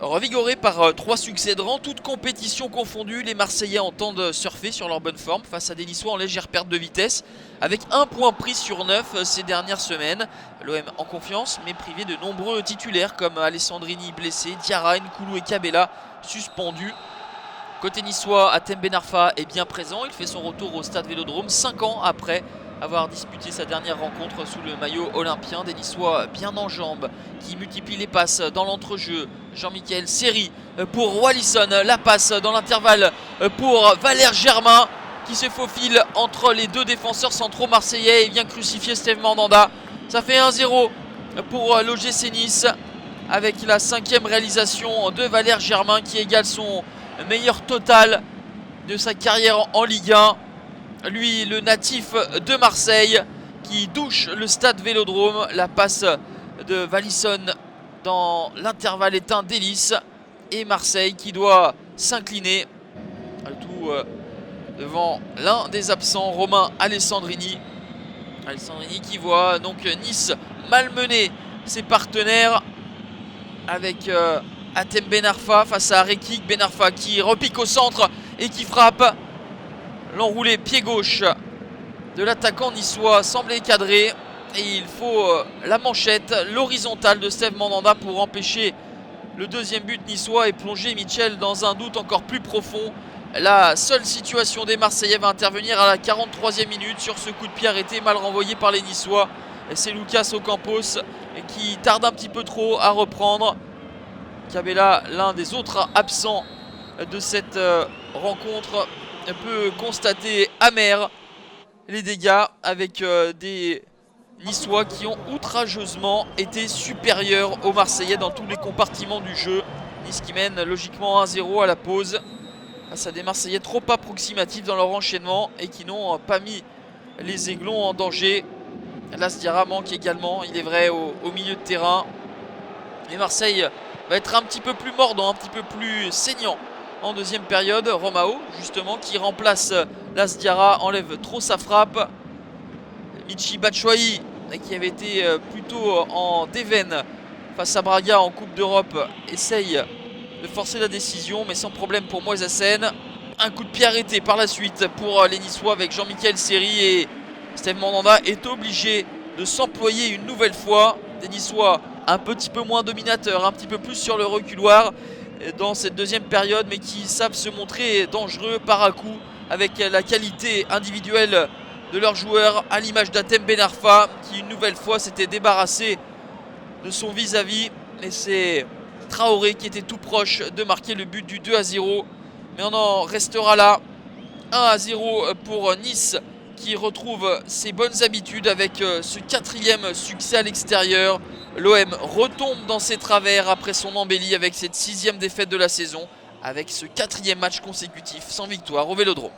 Revigorés par 3 succès de rang, toutes compétitions confondues, les Marseillais entendent surfer sur leur bonne forme face à des Niçois en légère perte de vitesse, avec 1 point pris sur 9 ces dernières semaines. L'OM en confiance, mais privé de nombreux titulaires comme Alessandrini blessé, Diarra, Nkoulou et Cabella suspendus. Côté niçois, Hatem Ben Arfa est bien présent, il fait son retour au stade Vélodrome 5 ans après avoir disputé sa dernière rencontre sous le maillot olympien. Des Niçois bien en jambes qui multiplient les passes dans l'entrejeu. Jean-Michel Seri pour Wallison, la passe dans l'intervalle pour Valère Germain qui se faufile entre les 2 défenseurs centraux marseillais et vient crucifier Steve Mandanda. Ça fait 1-0 pour l'OGC Nice avec la 5e réalisation de Valère Germain qui égale son meilleur total de sa carrière en Ligue 1. Lui, le natif de Marseille qui douche le stade Vélodrome. La passe de Wallison dans l'intervalle est un délice. Et Marseille qui doit s'incliner. Tout devant l'un des absents, Romain Alessandrini. Alessandrini qui voit donc Nice malmener ses partenaires avec Hatem Ben Arfa face à Rekik. Ben Arfa qui repique au centre et qui frappe. L'enroulé pied gauche de l'attaquant niçois semblait cadré. Et il faut la manchette, l'horizontale de Steve Mandanda pour empêcher le 2e but niçois et plonger Mitchell dans un doute encore plus profond. La seule situation des Marseillais va intervenir à la 43e minute sur ce coup de pied arrêté mal renvoyé par les Niçois. C'est Lucas Ocampos qui tarde un petit peu trop à reprendre. Cabella, l'un des autres absents de cette rencontre, peut constater amer les dégâts avec des Niçois qui ont outrageusement été supérieurs aux Marseillais dans tous les compartiments du jeu. Nice qui mène logiquement 1-0 à la pause face à des Marseillais trop approximatifs dans leur enchaînement et qui n'ont pas mis les Aiglons en danger. Las Diarra manque également, il est vrai, au milieu de terrain. Et Marseille va être un petit peu plus mordant, un petit peu plus saignant en 2e période. Romao justement qui remplace Las Diarra, enlève trop sa frappe. Michy Batshuayi qui avait été plutôt en déveine face à Braga en Coupe d'Europe essaye de forcer la décision mais sans problème pour Moisassen. Un coup de pied arrêté par la suite pour les Niçois avec Jean-Michel Seri et Steve Mandanda est obligé de s'employer une nouvelle fois. Des Niçois un petit peu moins dominateurs, un petit peu plus sur le reculoir dans cette 2e période mais qui savent se montrer dangereux par à coup avec la qualité individuelle de leurs joueurs à l'image d'Hatem Ben Arfa qui une nouvelle fois s'était débarrassé de son vis-à-vis et c'est Traoré qui était tout proche de marquer le but du 2-0 mais on en restera là. 1-0 pour Nice qui retrouve ses bonnes habitudes avec ce 4e succès à l'extérieur. L'OM retombe dans ses travers après son embellie avec cette 6e défaite de la saison avec ce 4e match consécutif sans victoire au Vélodrome.